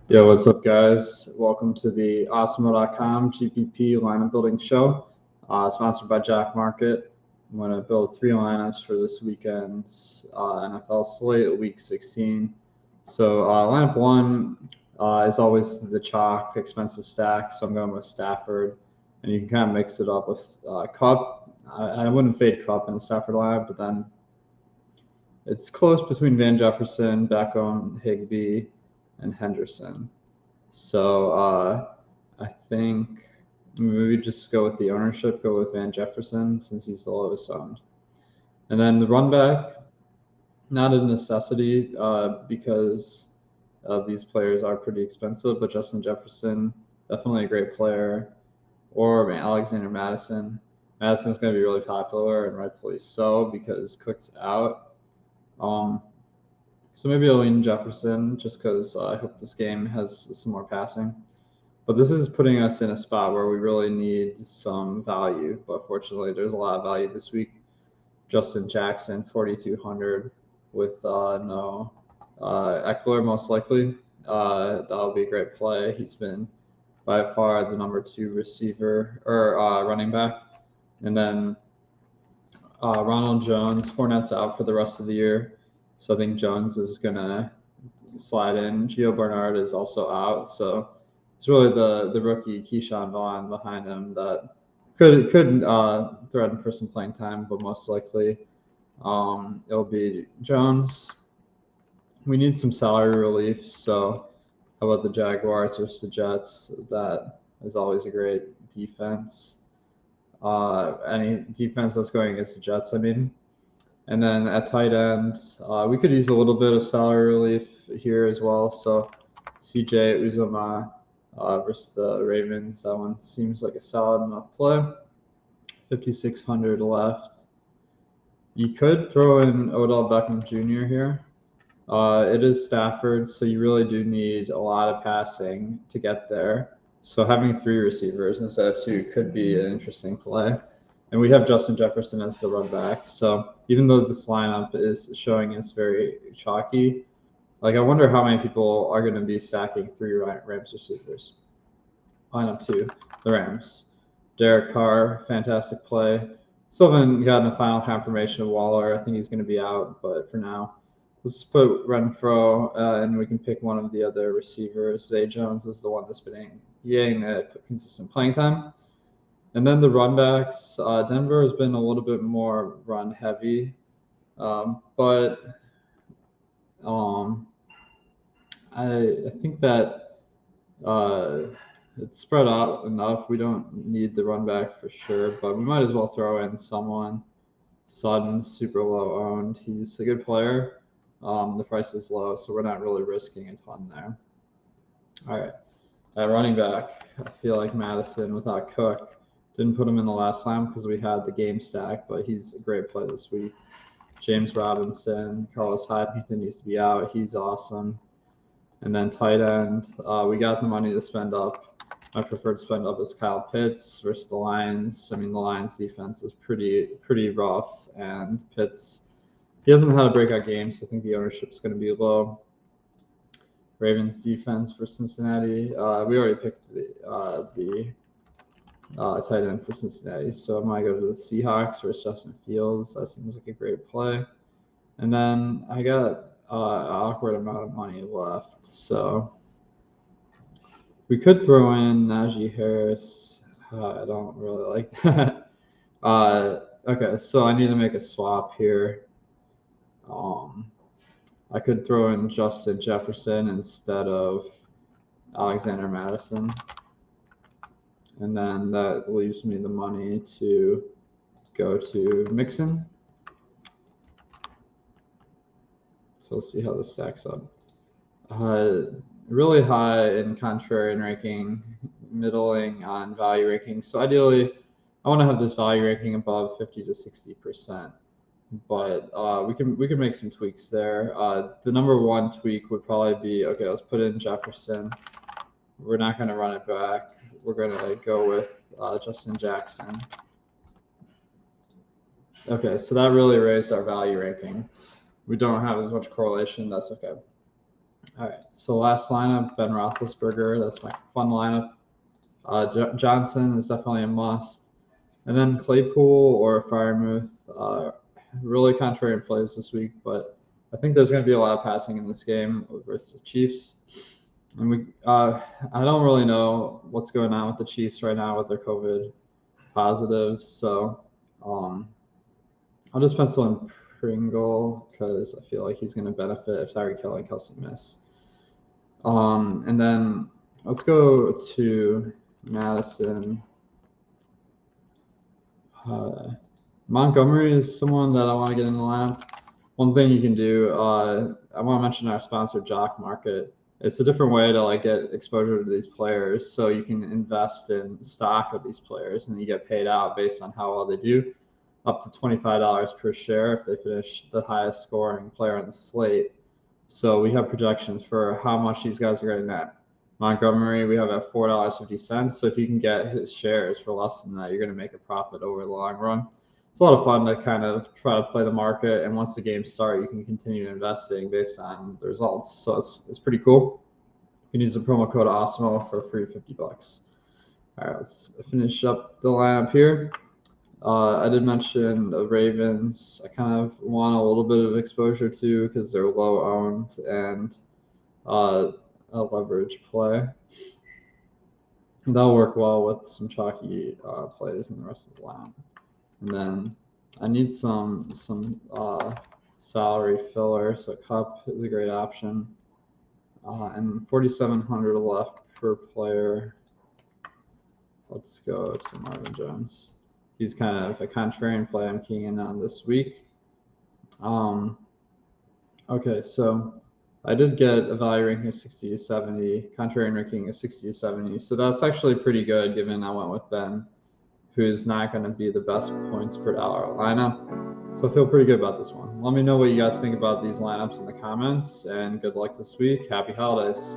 Yo, what's up, guys? Welcome to the Awesemo.com GPP lineup building show, sponsored by Jock Market. I'm going to build 3 lineups for this weekend's NFL slate, Week 16. So lineup 1 is always the chalk, expensive stack, so I'm going with Stafford. And you can kind of mix it up with Cup. I wouldn't fade Cup in a Stafford lineup, but then it's close between Van Jefferson, Beckham, Higbee, and Henderson. So I think maybe just go with the ownership, go with Van Jefferson since he's the lowest owned. And then the run back, not a necessity because these players are pretty expensive, but Justin Jefferson, definitely a great player. Or Alexander Madison. Madison's going to be really popular, and rightfully so, because Cook's out. So maybe I'll lean Jefferson just because I hope this game has some more passing. But this is putting us in a spot where we really need some value. But fortunately, there's a lot of value this week. Justin Jackson, 4,200 with no Eckler, most likely. That'll be a great play. He's been by far the number 2 receiver or running back. And then Ronald Jones, Fournette's out for the rest of the year. So I think Jones is going to slide in. Gio Bernard is also out. So it's really the rookie Keyshawn Vaughn behind him that could threaten for some playing time, but most likely it'll be Jones. We need some salary relief. So how about the Jaguars versus the Jets? That is always a great defense. Any defense that's going against the Jets, I mean. And then at tight end, we could use a little bit of salary relief here as well. So CJ Uzomah versus the Ravens, that one seems like a solid enough play. 5,600 left. You could throw in Odell Beckham Jr. here. It is Stafford, so you really do need a lot of passing to get there. So having 3 receivers instead of 2 could be an interesting play. And we have Justin Jefferson as the run back. So even though this lineup is showing it's very chalky, I wonder how many people are going to be stacking 3 Rams receivers. Lineup 2, the Rams. Derek Carr, fantastic play. Still haven't gotten a final confirmation of Waller. I think he's going to be out, but for now, let's put Renfro, and we can pick one of the other receivers. Zay Jones is the one that's been getting consistent playing time. And then the run backs, Denver has been a little bit more run heavy, but I think that it's spread out enough. We don't need the run back for sure, but we might as well throw in someone. Sutton, super low owned. He's a good player. The price is low, so we're not really risking a ton there. All right. At running back, I feel like Madison without Cook. Didn't put him in the last time because we had the game stack, but he's a great play this week. James Robinson, Carlos Hyde continues to be out. He's awesome. And then tight end, we got the money to spend up. My preferred spend up is Kyle Pitts versus the Lions. I mean, the Lions defense is pretty rough, and Pitts, he hasn't had a breakout game, so I think the ownership is going to be low. Ravens defense for Cincinnati. We already picked the tight end for Cincinnati. So I might go to the Seahawks versus Justin Fields. That seems like a great play. And then I got an awkward amount of money left. So we could throw in Najee Harris. I don't really like that. Okay, so I need to make a swap here. I could throw in Justin Jefferson instead of Alexander Madison. And then that leaves me the money to go to Mixon. So let's see how this stacks up. Really high in contrarian ranking, middling on value ranking. So ideally, I want to have this value ranking above 50 to 60%. But we can make some tweaks there. The number 1 tweak would probably be, okay, let's put in Jefferson. We're not going to run it back. We're going to go with Justin Jackson. Okay, so that really raised our value ranking. We don't have as much correlation. That's okay. All right, so last lineup, Ben Roethlisberger. That's my fun lineup. Johnson is definitely a must. And then Claypool or Firemouth, really contrarian plays this week, but I think there's going to be a lot of passing in this game versus the Chiefs. And I don't really know what's going on with the Chiefs right now with their COVID positives, so I'll just pencil in Pringle because I feel like he's going to benefit if Tyreek Hill and Kelsey miss. And then let's go to Madison. Montgomery is someone that I want to get in the lineup. One thing you can do, I want to mention our sponsor, Jock Market. It's a different way to like get exposure to these players. So you can invest in stock of these players and you get paid out based on how well they do, up to $25 per share if they finish the highest scoring player on the slate. So we have projections for how much these guys are getting at. Montgomery, we have at $4.50. So if you can get his shares for less than that, you're going to make a profit over the long run. It's a lot of fun to kind of try to play the market, and once the games start, you can continue investing based on the results. So it's pretty cool. You can use the promo code Awesemo for free $50. All right, let's finish up the lineup here. I did mention the Ravens. I kind of want a little bit of exposure to because they're low owned and a leverage play. That'll work well with some chalky plays in the rest of the lineup. And then I need some salary filler, so Cup is a great option. And 4,700 left per player. Let's go to Marvin Jones. He's kind of a contrarian play I'm keying in on this week. Okay, so I did get a value ranking of 60 to 70, contrarian ranking of 60 to 70. So that's actually pretty good given I went with Ben, who's not going to be the best points per dollar lineup. So I feel pretty good about this one. Let me know what you guys think about these lineups in the comments, and good luck this week. Happy holidays.